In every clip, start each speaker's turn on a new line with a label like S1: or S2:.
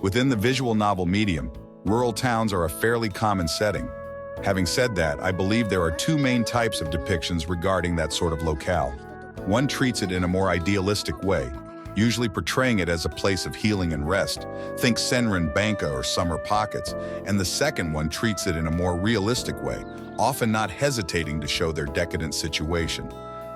S1: Within the visual novel medium, rural towns are a fairly common setting. Having said that, I believe there are two main types of depictions regarding that sort of locale. One treats it in a more idealistic way, usually portraying it as a place of healing and rest, think Senran Banka or Summer Pockets, and the second one treats it in a more realistic way, often not hesitating to show their decadent situation.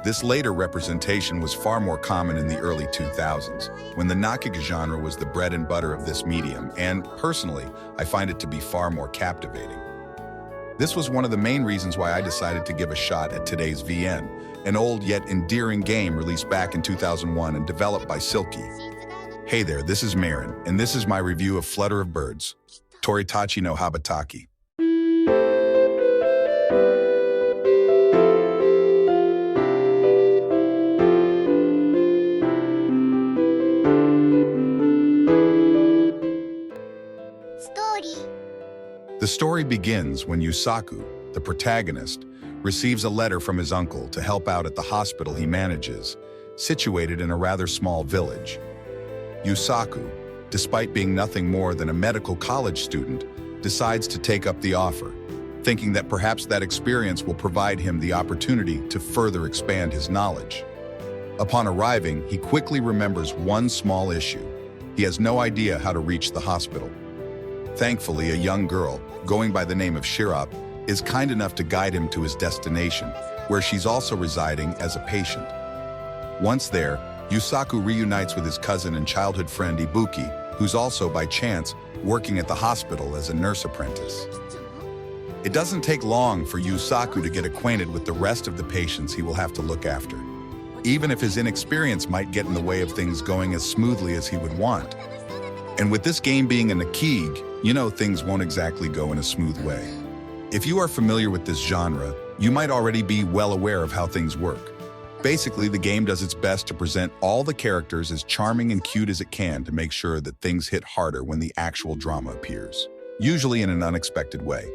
S1: This later representation was far more common in the early 2000s, when the Nakiga genre was the bread and butter of this medium, and, personally, I find it to be far more captivating. This was one of the main reasons why I decided to give a shot at today's VN, an old yet endearing game released back in 2001 and developed by Silky. Hey there, this is Marin, and this is my review of Flutter of Birds, Tori-tachi no Habataki. The story begins when Yusaku, the protagonist, receives a letter from his uncle to help out at the hospital he manages, situated in a rather small village. Yusaku, despite being nothing more than a medical college student, decides to take up the offer, thinking that perhaps that experience will provide him the opportunity to further expand his knowledge. Upon arriving, he quickly remembers one small issue. He has no idea how to reach the hospital. Thankfully, a young girl, going by the name of Shirop, is kind enough to guide him to his destination, where she's also residing as a patient. Once there, Yusaku reunites with his cousin and childhood friend Ibuki, who's also, by chance, working at the hospital as a nurse apprentice. It doesn't take long for Yusaku to get acquainted with the rest of the patients he will have to look after, even if his inexperience might get in the way of things going as smoothly as he would want. And with this game being a Nikig, you know things won't exactly go in a smooth way. If you are familiar with this genre, you might already be well aware of how things work. Basically, the game does its best to present all the characters as charming and cute as it can to make sure that things hit harder when the actual drama appears, usually in an unexpected way.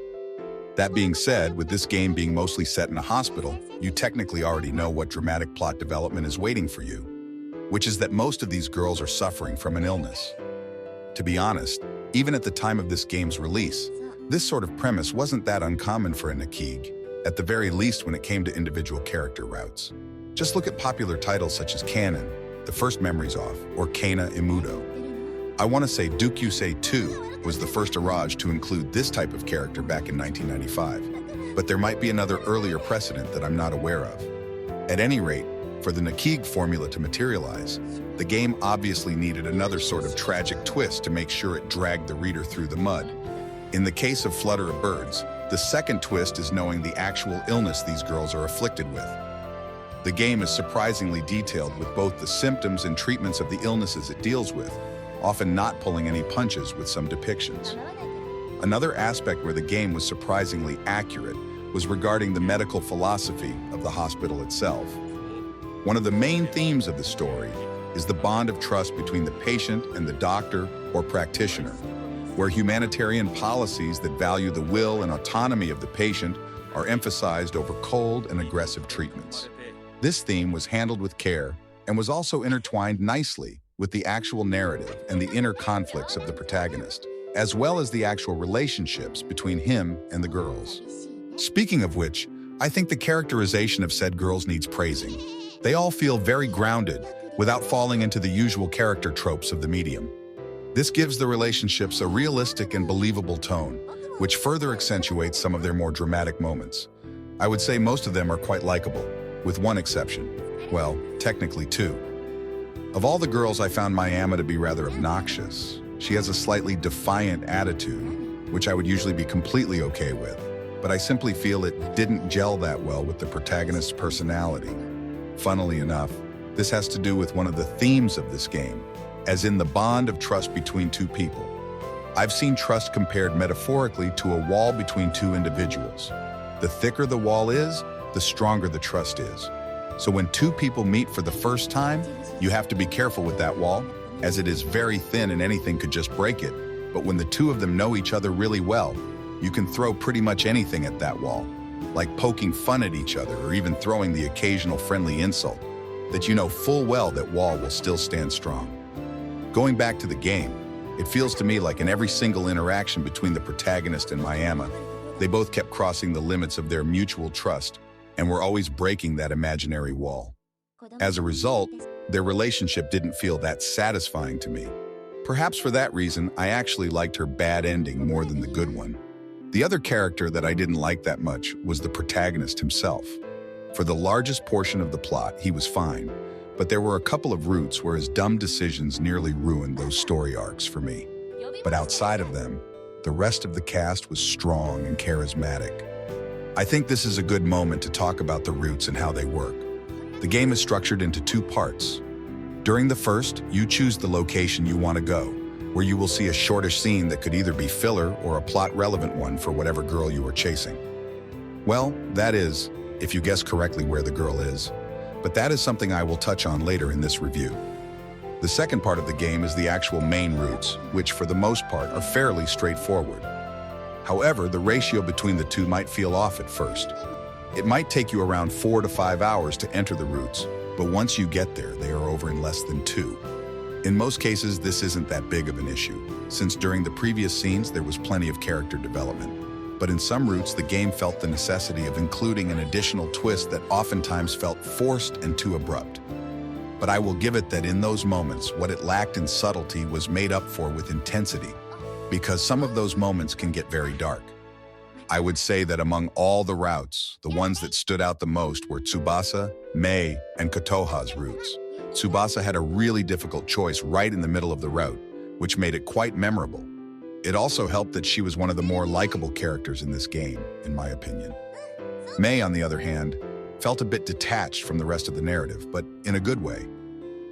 S1: That being said, with this game being mostly set in a hospital, you technically already know what dramatic plot development is waiting for you, which is that most of these girls are suffering from an illness. To be honest, even at the time of this game's release, this sort of premise wasn't that uncommon for a Nikig, at the very least when it came to individual character routes. Just look at popular titles such as Canon, The First Memories Off, or Kana Imudo. I want to say Dukyusei 2 was the first Araj to include this type of character back in 1995, but there might be another earlier precedent that I'm not aware of. At any rate, for the Nikig formula to materialize, the game obviously needed another sort of tragic twist to make sure it dragged the reader through the mud. In the case of Flutter of Birds, the second twist is knowing the actual illness these girls are afflicted with. The game is surprisingly detailed with both the symptoms and treatments of the illnesses it deals with, often not pulling any punches with some depictions. Another aspect where the game was surprisingly accurate was regarding the medical philosophy of the hospital itself. One of the main themes of the story is the bond of trust between the patient and the doctor or practitioner, where humanitarian policies that value the will and autonomy of the patient are emphasized over cold and aggressive treatments. This theme was handled with care and was also intertwined nicely with the actual narrative and the inner conflicts of the protagonist, as well as the actual relationships between him and the girls. Speaking of which, I think the characterization of said girls needs praising. They all feel very grounded without falling into the usual character tropes of the medium. This gives the relationships a realistic and believable tone, which further accentuates some of their more dramatic moments. I would say most of them are quite likable, with one exception. Well, technically two. Of all the girls, I found Mayama to be rather obnoxious. She has a slightly defiant attitude, which I would usually be completely okay with, but I simply feel it didn't gel that well with the protagonist's personality. Funnily enough, this has to do with one of the themes of this game, as in the bond of trust between two people. I've seen trust compared metaphorically to a wall between two individuals. The thicker the wall is, the stronger the trust is. So when two people meet for the first time, you have to be careful with that wall, as it is very thin and anything could just break it. But when the two of them know each other really well, you can throw pretty much anything at that wall, like poking fun at each other or even throwing the occasional friendly insult, that you know full well that wall will still stand strong. Going back to the game, It feels to me like in every single interaction between the protagonist and Mayama, they both kept crossing the limits of their mutual trust and were always breaking that imaginary wall. As a result, their relationship didn't feel that satisfying to me. Perhaps for that reason, I actually liked her bad ending more than the good one. The other character that I didn't like that much was the protagonist himself. For the largest portion of the plot, he was fine, but there were a couple of routes where his dumb decisions nearly ruined those story arcs for me. But outside of them, the rest of the cast was strong and charismatic. I think this is a good moment to talk about the routes and how they work. The game is structured into two parts. During the first, you choose the location you want to go, where you will see a shortish scene that could either be filler or a plot-relevant one for whatever girl you are chasing. Well, that is, if you guess correctly where the girl is. But that is something I will touch on later in this review. The second part of the game is the actual main routes, which for the most part are fairly straightforward. However, the ratio between the two might feel off at first. It might take you around 4 to 5 hours to enter the routes, but once you get there, they are over in less than 2. In most cases, this isn't that big of an issue, since during the previous scenes there was plenty of character development. But in some routes, the game felt the necessity of including an additional twist that oftentimes felt forced and too abrupt. But I will give it that in those moments, what it lacked in subtlety was made up for with intensity, because some of those moments can get very dark. I would say that among all the routes, the ones that stood out the most were Tsubasa, Mei, and Kotoha's routes. Tsubasa had a really difficult choice right in the middle of the route, which made it quite memorable. It also helped that she was one of the more likable characters in this game, in my opinion. Mei, on the other hand, felt a bit detached from the rest of the narrative, but in a good way.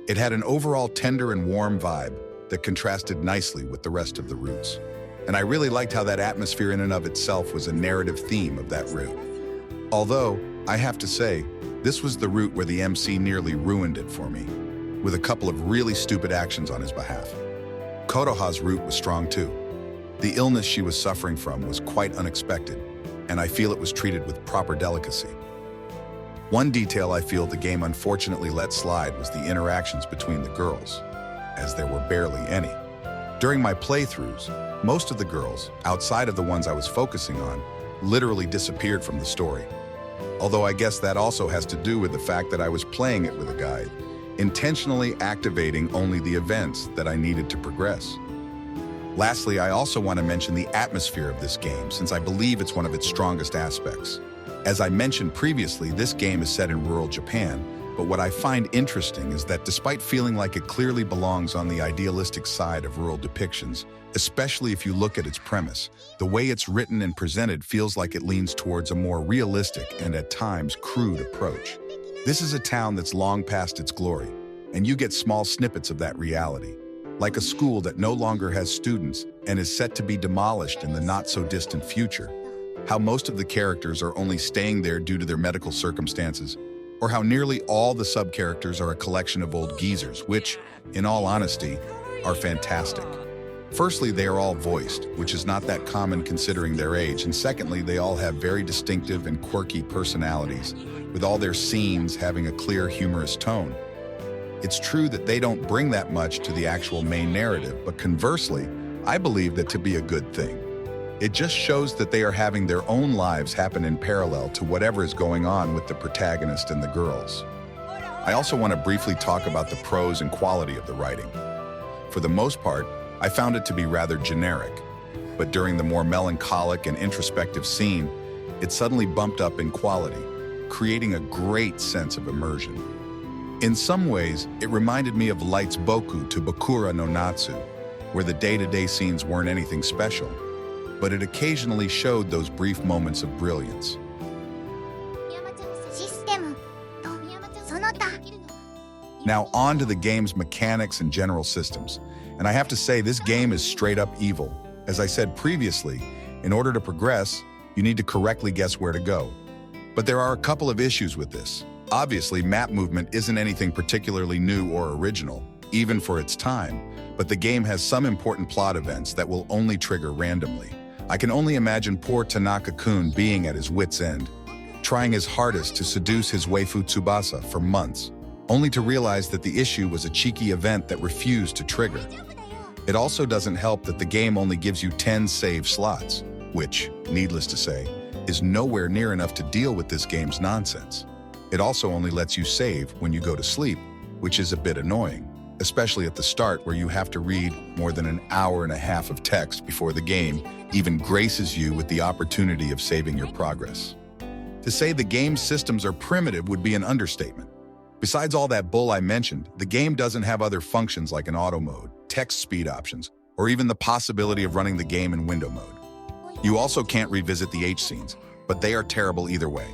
S1: It had an overall tender and warm vibe that contrasted nicely with the rest of the routes. And I really liked how that atmosphere in and of itself was a narrative theme of that route. Although, I have to say, this was the route where the MC nearly ruined it for me, with a couple of really stupid actions on his behalf. Kotoha's route was strong too. The illness she was suffering from was quite unexpected, and I feel it was treated with proper delicacy. One detail I feel the game unfortunately let slide was the interactions between the girls, as there were barely any. During my playthroughs, most of the girls, outside of the ones I was focusing on, literally disappeared from the story. Although I guess that also has to do with the fact that I was playing it with a guide, intentionally activating only the events that I needed to progress. Lastly, I also want to mention the atmosphere of this game, since I believe it's one of its strongest aspects. As I mentioned previously, this game is set in rural Japan, but what I find interesting is that despite feeling like it clearly belongs on the idealistic side of rural depictions, especially if you look at its premise, the way it's written and presented feels like it leans towards a more realistic and at times crude approach. This is a town that's long past its glory, and you get small snippets of that reality, like a school that no longer has students and is set to be demolished in the not-so-distant future, how most of the characters are only staying there due to their medical circumstances, or how nearly all the sub-characters are a collection of old geezers, which, in all honesty, are fantastic. Firstly, they are all voiced, which is not that common considering their age, and secondly, they all have very distinctive and quirky personalities, with all their scenes having a clear, humorous tone. It's true that they don't bring that much to the actual main narrative, but conversely, I believe that to be a good thing. It just shows that they are having their own lives happen in parallel to whatever is going on with the protagonist and the girls. I also want to briefly talk about the prose and quality of the writing. For the most part, I found it to be rather generic, but during the more melancholic and introspective scene, it suddenly bumped up in quality, creating a great sense of immersion. In some ways, it reminded me of Light's Boku to Bakura no Natsu, where the day-to-day scenes weren't anything special, but it occasionally showed those brief moments of brilliance. Now on to the game's mechanics and general systems. And I have to say, this game is straight up evil. As I said previously, in order to progress, you need to correctly guess where to go. But there are a couple of issues with this. Obviously, map movement isn't anything particularly new or original, even for its time, but the game has some important plot events that will only trigger randomly. I can only imagine poor Tanaka-kun being at his wit's end, trying his hardest to seduce his waifu Tsubasa for months, only to realize that the issue was a cheeky event that refused to trigger. It also doesn't help that the game only gives you 10 save slots, which, needless to say, is nowhere near enough to deal with this game's nonsense. It also only lets you save when you go to sleep, which is a bit annoying, especially at the start where you have to read more than an hour and a half of text before the game even graces you with the opportunity of saving your progress. To say the game's systems are primitive would be an understatement. Besides all that bull I mentioned, the game doesn't have other functions like an auto mode, text speed options, or even the possibility of running the game in window mode. You also can't revisit the H scenes, but they are terrible either way.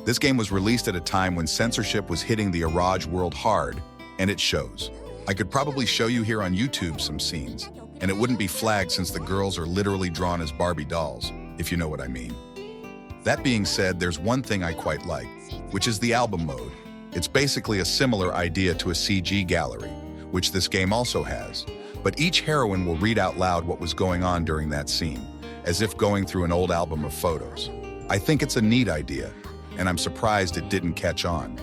S1: This game was released at a time when censorship was hitting the Iraj world hard, and it shows. I could probably show you here on YouTube some scenes, and it wouldn't be flagged since the girls are literally drawn as Barbie dolls, if you know what I mean. That being said, there's one thing I quite like, which is the album mode. It's basically a similar idea to a CG gallery, which this game also has, but each heroine will read out loud what was going on during that scene, as if going through an old album of photos. I think it's a neat idea, and I'm surprised it didn't catch on.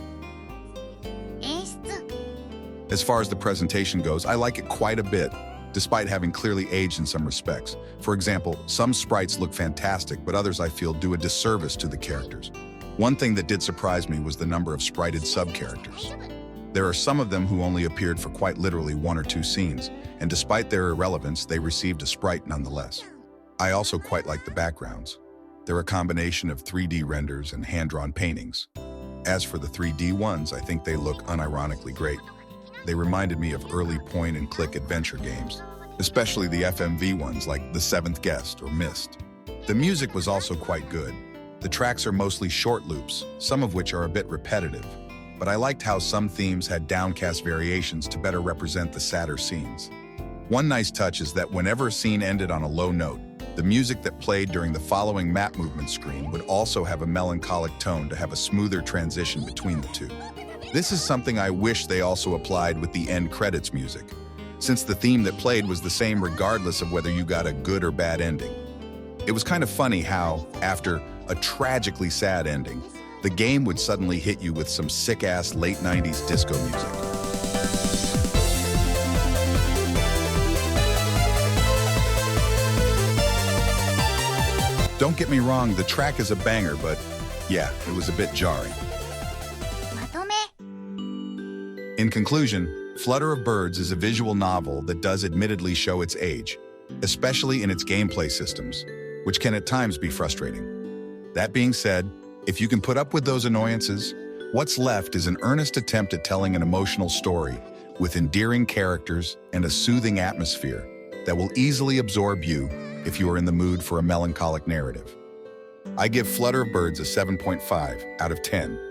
S1: As far as the presentation goes, I like it quite a bit, despite having clearly aged in some respects. For example, some sprites look fantastic, but others I feel do a disservice to the characters. One thing that did surprise me was the number of sprited sub-characters. There are some of them who only appeared for quite literally 1 or 2 scenes, and despite their irrelevance, they received a sprite nonetheless. I also quite like the backgrounds. They're a combination of 3D renders and hand-drawn paintings. As for the 3D ones, I think they look unironically great. They reminded me of early point-and-click adventure games, especially the FMV ones like The Seventh Guest or Myst. The music was also quite good. The tracks are mostly short loops, some of which are a bit repetitive, but I liked how some themes had downcast variations to better represent the sadder scenes. One nice touch is that whenever a scene ended on a low note, the music that played during the following map movement screen would also have a melancholic tone to have a smoother transition between the two. This is something I wish they also applied with the end credits music, since the theme that played was the same regardless of whether you got a good or bad ending. It was kind of funny how, after a tragically sad ending, the game would suddenly hit you with some sick-ass late 90s disco music. Don't get me wrong, the track is a banger, but yeah, it was a bit jarring. In conclusion, Flutter of Birds is a visual novel that does admittedly show its age, especially in its gameplay systems, which can at times be frustrating. That being said, if you can put up with those annoyances, what's left is an earnest attempt at telling an emotional story with endearing characters and a soothing atmosphere that will easily absorb you if you are in the mood for a melancholic narrative. I give Flutter of Birds a 7.5 out of 10.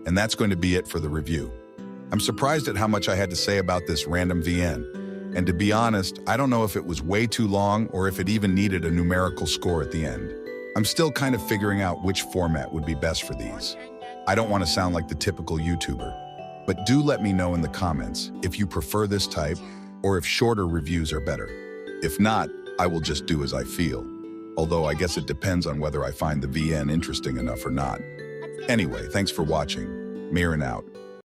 S1: And that's going to be it for the review. I'm surprised at how much I had to say about this random VN. And to be honest, I don't know if it was way too long or if it even needed a numerical score at the end. I'm still kind of figuring out which format would be best for these. I don't want to sound like the typical YouTuber, but do let me know in the comments if you prefer this type or if shorter reviews are better. If not, I will just do as I feel. Although I guess it depends on whether I find the VN interesting enough or not. Anyway, thanks for watching. Miran out.